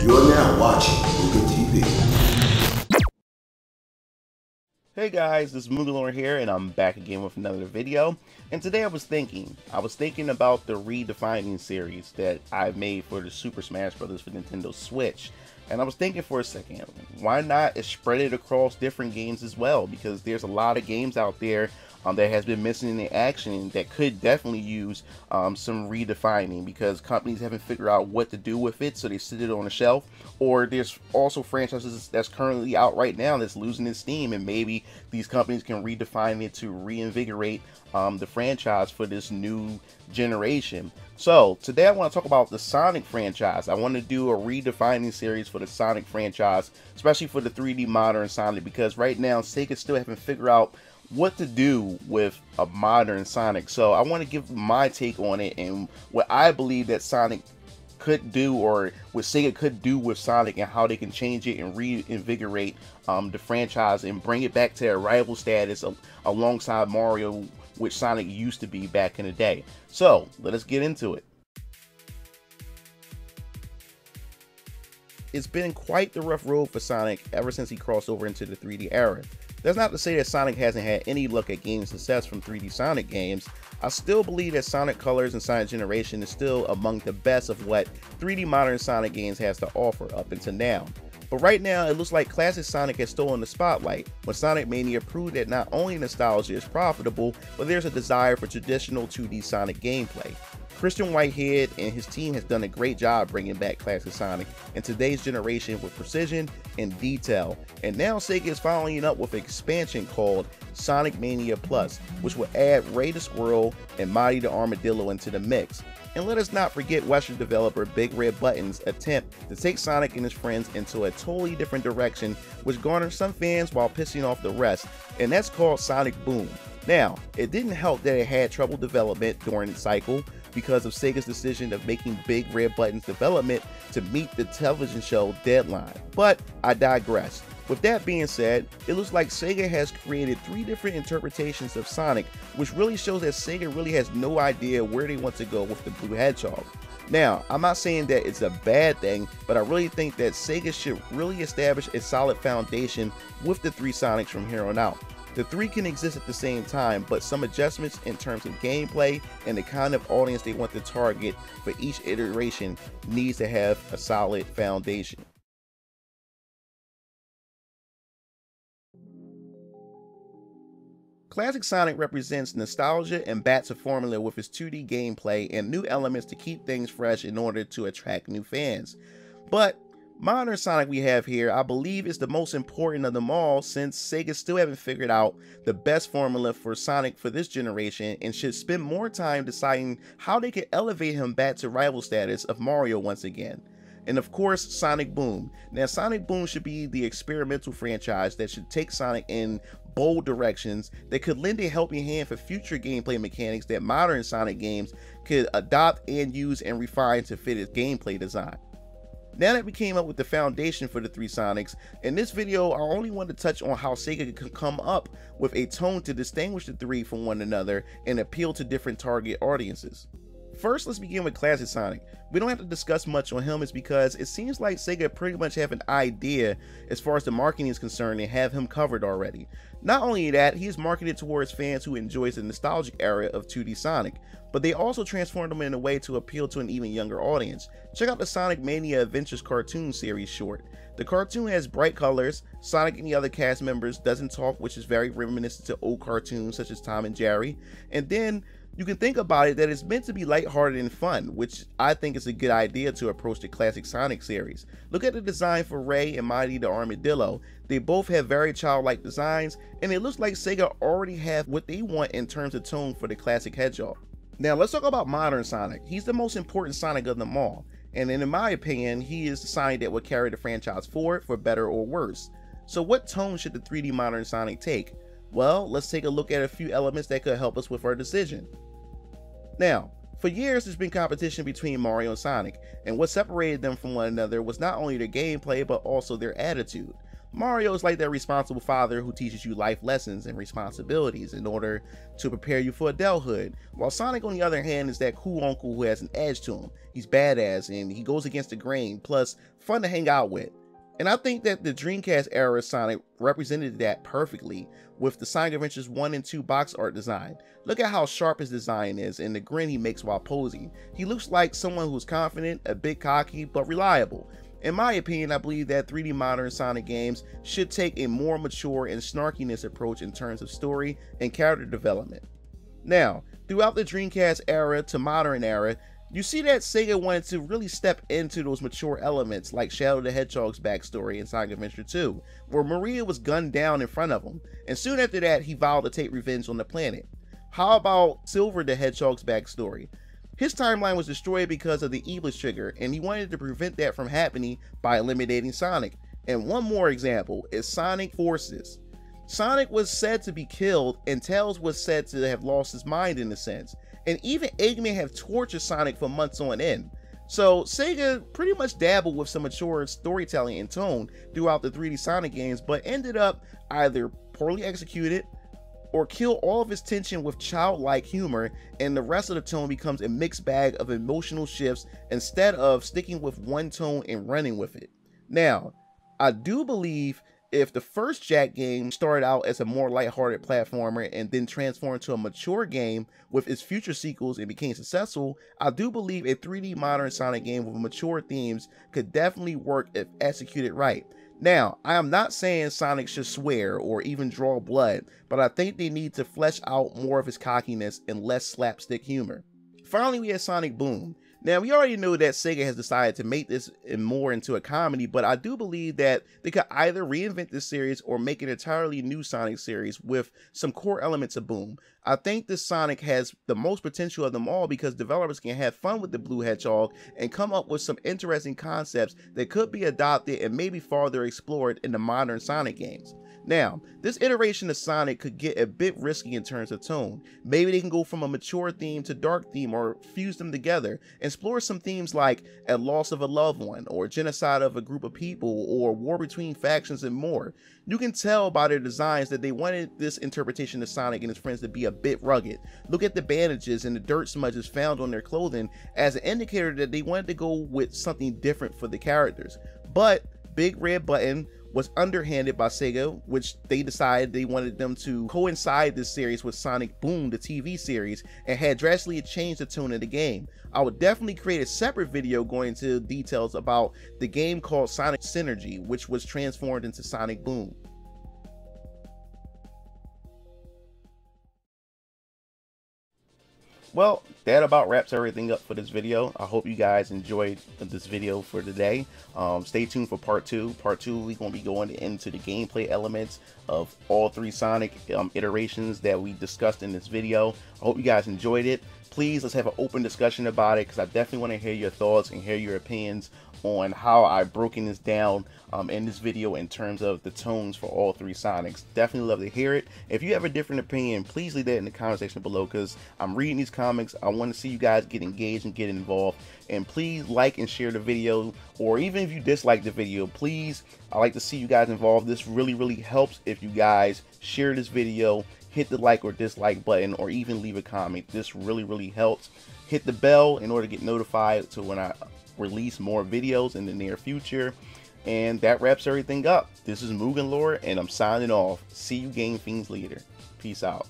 You're now watching Mugen TV. Hey guys, this is MugenLord here, and I'm back again with another video. And today I was thinking about the Redefining Series that I made for the Super Smash Bros. For Nintendo Switch. And I was thinking for a second, why not spread it across different games as well? Because there's a lot of games out there that has been missing in action that could definitely use some redefining, because companies haven't figured out what to do with it, so they sit it on a shelf. Or there's also franchises that's currently out right now that's losing its steam, and maybe these companies can redefine it to reinvigorate the franchise for this new generation. So today I want to talk about the Sonic franchise. I want to do a redefining series for the Sonic franchise, especially for the 3D modern Sonic, because right now Sega still haven't figured out what to do with a modern Sonic. So I want to give my take on it and what I believe that Sonic could do, or what Sega could do with Sonic, and how they can change it and reinvigorate the franchise and bring it back to a rival status alongside Mario, which Sonic used to be back in the day. So let us get into it. It's been quite the rough road for Sonic ever since he crossed over into the 3D era. That's not to say that Sonic hasn't had any luck at gaining success from 3D Sonic games. I still believe that Sonic Colors and Sonic Generation is still among the best of what 3D modern Sonic games has to offer up until now. But right now, it looks like classic Sonic has stolen the spotlight, when Sonic Mania proved that not only nostalgia is profitable, but there's a desire for traditional 2D Sonic gameplay. Christian Whitehead and his team has done a great job bringing back classic Sonic in today's generation with precision and detail, and now Sega is following up with an expansion called Sonic Mania Plus, which will add Ray the Squirrel and Mighty the Armadillo into the mix. And let us not forget Western developer Big Red Button's attempt to take Sonic and his friends into a totally different direction, which garnered some fans while pissing off the rest, and that's called Sonic Boom. Now, it didn't help that it had trouble development during its cycle because of Sega's decision of making Big Red Button's development to meet the television show deadline. But I digress. With that being said, it looks like Sega has created 3 different interpretations of Sonic, which really shows that Sega really has no idea where they want to go with the Blue Hedgehog. Now, I'm not saying that it's a bad thing, but I really think that Sega should really establish a solid foundation with the 3 Sonics from here on out. The 3 can exist at the same time, but some adjustments in terms of gameplay and the kind of audience they want to target for each iteration needs to have a solid foundation. Classic Sonic represents nostalgia and bats a formula with its 2D gameplay and new elements to keep things fresh in order to attract new fans. But modern Sonic we have here, I believe, is the most important of them all, since Sega still haven't figured out the best formula for Sonic for this generation and should spend more time deciding how they can elevate him back to rival status of Mario once again. And of course, Sonic Boom. Now, Sonic Boom should be the experimental franchise that should take Sonic in bold directions that could lend a helping hand for future gameplay mechanics that modern Sonic games could adopt and use and refine to fit its gameplay design. Now that we came up with the foundation for the 3 Sonics, in this video I only want to touch on how Sega can come up with a tone to distinguish the 3 from one another and appeal to different target audiences. First, let's begin with classic Sonic. We don't have to discuss much on him, is because it seems like Sega pretty much have an idea as far as the marketing is concerned and have him covered already. Not only that, he is marketed towards fans who enjoys the nostalgic era of 2D Sonic, but they also transformed him in a way to appeal to an even younger audience. Check out the Sonic Mania Adventures cartoon series short. The cartoon has bright colors, Sonic and the other cast members doesn't talk, which is very reminiscent to old cartoons such as Tom and Jerry, and then you can think about it that it's meant to be lighthearted and fun, which I think is a good idea to approach the classic Sonic series. Look at the design for Ray and Mighty the Armadillo. They both have very childlike designs, and it looks like Sega already have what they want in terms of tone for the classic Hedgehog. Now let's talk about modern Sonic. He's the most important Sonic of them all, and in my opinion, he is the Sonic that will carry the franchise forward for better or worse. So what tone should the 3D modern Sonic take? Well, let's take a look at a few elements that could help us with our decision. Now, for years there's been competition between Mario and Sonic, and what separated them from one another was not only their gameplay but also their attitude. Mario is like that responsible father who teaches you life lessons and responsibilities in order to prepare you for adulthood, while Sonic on the other hand is that cool uncle who has an edge to him. He's badass and he goes against the grain, plus fun to hang out with. And I think that the Dreamcast era Sonic represented that perfectly with the Sonic Adventures 1 and 2 box art design. Look at how sharp his design is and the grin he makes while posing. He looks like someone who's confident, a bit cocky, but reliable. In my opinion, I believe that 3D modern Sonic games should take a more mature and snarkiness approach in terms of story and character development. Now, throughout the Dreamcast era to modern era, you see that Sega wanted to really step into those mature elements like Shadow the Hedgehog's backstory in Sonic Adventure 2, where Maria was gunned down in front of him, and soon after that he vowed to take revenge on the planet. How about Silver the Hedgehog's backstory? His timeline was destroyed because of the Iblis trigger, and he wanted to prevent that from happening by eliminating Sonic. And one more example is Sonic Forces. Sonic was said to be killed, and Tails was said to have lost his mind in a sense. And even Eggman have tortured Sonic for months on end. So Sega pretty much dabbled with some mature storytelling and tone throughout the 3D Sonic games, but ended up either poorly executed or kill all of its tension with childlike humor, and the rest of the tone becomes a mixed bag of emotional shifts instead of sticking with one tone and running with it. Now, I do believe if the first Jak game started out as a more lighthearted platformer and then transformed to a mature game with its future sequels and became successful, I do believe a 3D modern Sonic game with mature themes could definitely work if executed right. Now, I am not saying Sonic should swear or even draw blood, but I think they need to flesh out more of his cockiness and less slapstick humor. Finally, we have Sonic Boom. Now, we already know that Sega has decided to make this more into a comedy, but I do believe that they could either reinvent this series or make an entirely new Sonic series with some core elements of Boom. I think this Sonic has the most potential of them all because developers can have fun with the Blue Hedgehog and come up with some interesting concepts that could be adopted and maybe farther explored in the modern Sonic games. Now, this iteration of Sonic could get a bit risky in terms of tone. Maybe they can go from a mature theme to dark theme or fuse them together, explore some themes like a loss of a loved one or genocide of a group of people or war between factions and more. You can tell by their designs that they wanted this interpretation of Sonic and his friends to be a bit rugged. Look at the bandages and the dirt smudges found on their clothing as an indicator that they wanted to go with something different for the characters. But Big Red Button was underhanded by Sega, which they decided they wanted them to coincide this series with Sonic Boom, the TV series, and had drastically changed the tone of the game. I would definitely create a separate video going into details about the game called Sonic Synergy, which was transformed into Sonic Boom. Well, that about wraps everything up for this video. I hope you guys enjoyed this video for today. Stay tuned for part 2. Part 2, we're going to be going into the gameplay elements of all 3 Sonic iterations that we discussed in this video. I hope you guys enjoyed it. Please, let's have an open discussion about it because I definitely want to hear your thoughts and hear your opinions on how I've broken this down in this video in terms of the tones for all 3 Sonics. Definitely love to hear it. If you have a different opinion, please leave that in the comment section below because I'm reading these comments. I want to see you guys get engaged and get involved. And please like and share the video, or even if you dislike the video, please, I like to see you guys involved. This really helps if you guys share this video, hit the like or dislike button, or even leave a comment. This really helps. Hit the bell in order to get notified to when I release more videos in the near future. And that wraps everything up. This is MugenLord, and I'm signing off. See you Game Fiends later. Peace out.